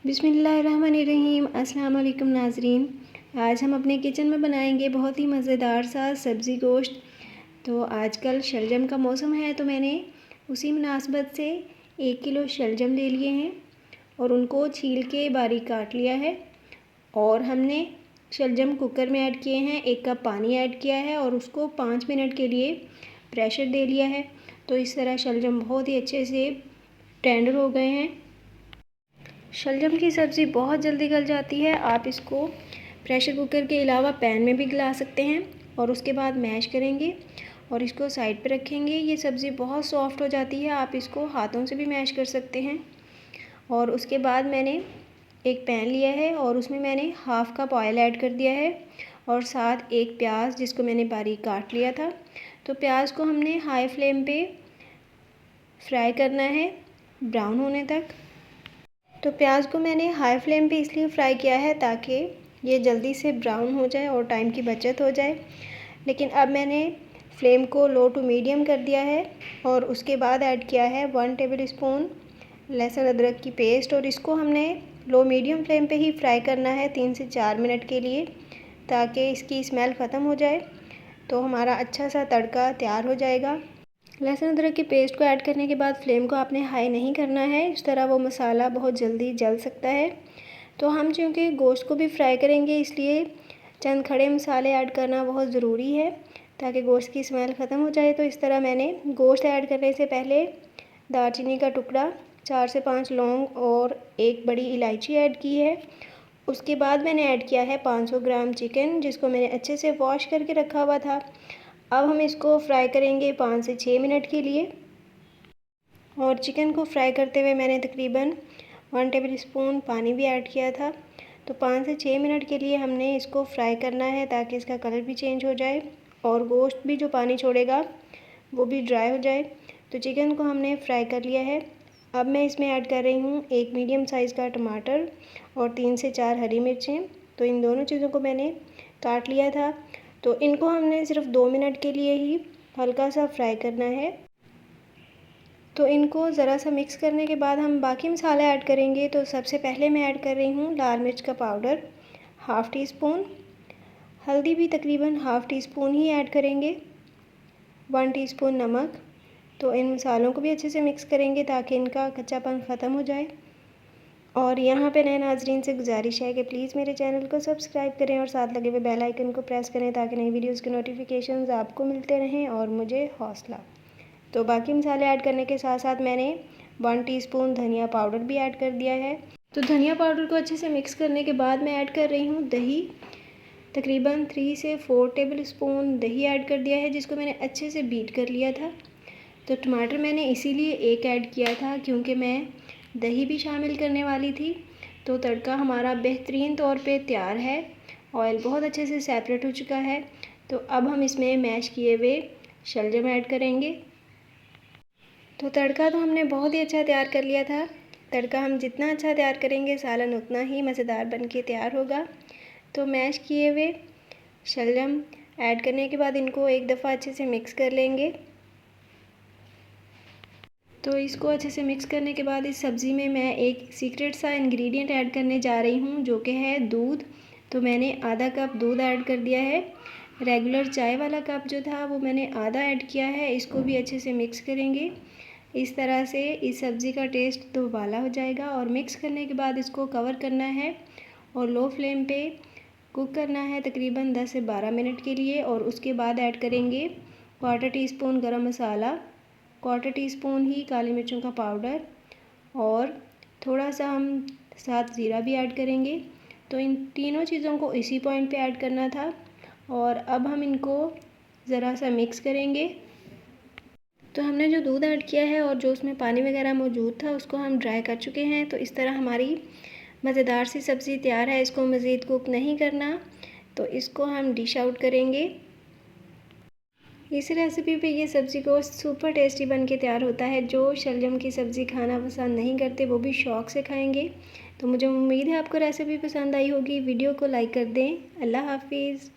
बिस्मिल्लाहिर्रहमानिर्रहीम। अस्सलाम वालेकुम नाज़रीन। आज हम अपने किचन में बनाएंगे बहुत ही मज़ेदार सा सब्ज़ी गोश्त। तो आजकल शलजम का मौसम है, तो मैंने उसी मुनासबत से 1 किलो शलजम ले लिए हैं और उनको छील के बारीक काट लिया है। और हमने शलजम कुकर में ऐड किए हैं, 1 कप पानी ऐड किया है और उसको 5 मिनट के लिए प्रेशर दे लिया है। तो इस तरह शलजम बहुत ही अच्छे से टेंडर हो गए हैं। शलजम की सब्ज़ी बहुत जल्दी गल जाती है। आप इसको प्रेशर कुकर के अलावा पैन में भी गला सकते हैं और उसके बाद मैश करेंगे और इसको साइड पर रखेंगे। ये सब्ज़ी बहुत सॉफ्ट हो जाती है। आप इसको हाथों से भी मैश कर सकते हैं। और उसके बाद मैंने एक पैन लिया है और उसमें मैंने हाफ़ कप ऑयल ऐड कर दिया है और साथ एक प्याज जिसको मैंने बारीक काट लिया था। तो प्याज को हमने हाई फ्लेम पे फ्राई करना है ब्राउन होने तक। तो प्याज को मैंने हाई फ्लेम पे इसलिए फ्राई किया है ताकि ये जल्दी से ब्राउन हो जाए और टाइम की बचत हो जाए। लेकिन अब मैंने फ्लेम को लो टू मीडियम कर दिया है और उसके बाद ऐड किया है 1 टेबल स्पून लहसुन अदरक की पेस्ट और इसको हमने लो मीडियम फ्लेम पे ही फ्राई करना है 3 से 4 मिनट के लिए, ताकि इसकी स्मेल ख़त्म हो जाए। तो हमारा अच्छा सा तड़का तैयार हो जाएगा। लहसुन अदरक की पेस्ट को ऐड करने के बाद फ्लेम को आपने हाई नहीं करना है, इस तरह वो मसाला बहुत जल्दी जल सकता है। तो हम चूँकि गोश्त को भी फ्राई करेंगे इसलिए चंद खड़े मसाले ऐड करना बहुत ज़रूरी है ताकि गोश्त की स्मेल ख़त्म हो जाए। तो इस तरह मैंने गोश्त ऐड करने से पहले दालचीनी का टुकड़ा, 4 से 5 लौंग और 1 बड़ी इलायची ऐड की है। उसके बाद मैंने ऐड किया है 500 ग्राम चिकन जिसको मैंने अच्छे से वॉश करके रखा हुआ था। अब हम इसको फ्राई करेंगे 5 से 6 मिनट के लिए। और चिकन को फ्राई करते हुए मैंने तकरीबन 1 टेबल स्पून पानी भी ऐड किया था। तो 5 से 6 मिनट के लिए हमने इसको फ्राई करना है ताकि इसका कलर भी चेंज हो जाए और गोश्त भी जो पानी छोड़ेगा वो भी ड्राई हो जाए। तो चिकन को हमने फ्राई कर लिया है। अब मैं इसमें ऐड कर रही हूँ 1 मीडियम साइज़ का टमाटर और 3 से 4 हरी मिर्चें। तो इन दोनों चीज़ों को मैंने काट लिया था। तो इनको हमने सिर्फ 2 मिनट के लिए ही हल्का सा फ्राई करना है। तो इनको ज़रा सा मिक्स करने के बाद हम बाकी मसाले ऐड करेंगे। तो सबसे पहले मैं ऐड कर रही हूँ लाल मिर्च का पाउडर हाफ़ टी स्पून, हल्दी भी तकरीबन हाफ़ टी स्पून ही ऐड करेंगे, 1 टीस्पून नमक। तो इन मसालों को भी अच्छे से मिक्स करेंगे ताकि इनका कच्चापन ख़त्म हो जाए। और यहाँ पे नए नाजरीन से गुजारिश है कि प्लीज़ मेरे चैनल को सब्सक्राइब करें और साथ लगे हुए बेल आइकन को प्रेस करें ताकि नई वीडियोस के नोटिफिकेशंस आपको मिलते रहें और मुझे हौसला। तो बाकी मसाले ऐड करने के साथ साथ मैंने 1 टीस्पून धनिया पाउडर भी ऐड कर दिया है। तो धनिया पाउडर को अच्छे से मिक्स करने के बाद मैं ऐड कर रही हूँ दही, तकरीबन 3 से 4 टेबल स्पून दही ऐड कर दिया है जिसको मैंने अच्छे से बीट कर लिया था। तो टमाटर मैंने इसीलिए 1 ऐड किया था क्योंकि मैं दही भी शामिल करने वाली थी। तो तड़का हमारा बेहतरीन तौर पे तैयार है। ऑयल बहुत अच्छे से सेपरेट हो चुका है। तो अब हम इसमें मैश किए हुए शलजम ऐड करेंगे। तो तड़का तो हमने बहुत ही अच्छा तैयार कर लिया था। तड़का हम जितना अच्छा तैयार करेंगे सालन उतना ही मज़ेदार बन के तैयार होगा। तो मैश किए हुए शलजम ऐड करने के बाद इनको एक दफ़ा अच्छे से मिक्स कर लेंगे। तो इसको अच्छे से मिक्स करने के बाद इस सब्ज़ी में मैं एक सीक्रेट सा इंग्रेडिएंट ऐड करने जा रही हूँ जो कि है दूध। तो मैंने आधा कप दूध ऐड कर दिया है। रेगुलर चाय वाला कप जो था वो मैंने आधा ऐड किया है। इसको भी अच्छे से मिक्स करेंगे। इस तरह से इस सब्ज़ी का टेस्ट दोबाला हो जाएगा। और मिक्स करने के बाद इसको कवर करना है और लो फ्लेम पे कुक करना है तकरीबन 10 से 12 मिनट के लिए। और उसके बाद ऐड करेंगे 1/4 टीस्पून गरम मसाला, 1/4 टीस्पून ही काली मिर्चों का पाउडर और थोड़ा सा हम साथ ज़ीरा भी ऐड करेंगे। तो इन तीनों चीज़ों को इसी पॉइंट पे ऐड करना था। और अब हम इनको ज़रा सा मिक्स करेंगे। तो हमने जो दूध ऐड किया है और जो उसमें पानी वगैरह मौजूद था उसको हम ड्राई कर चुके हैं। तो इस तरह हमारी मज़ेदार सी सब्ज़ी तैयार है। इसको मज़ीद कुक नहीं करना। तो इसको हम डिश आउट करेंगे। इस रेसिपी पे ये सब्ज़ी गोश्त सुपर टेस्टी बन के तैयार होता है। जो शलजम की सब्ज़ी खाना पसंद नहीं करते वो भी शौक़ से खाएंगे। तो मुझे उम्मीद है आपको रेसिपी पसंद आई होगी। वीडियो को लाइक कर दें। अल्लाह हाफिज़।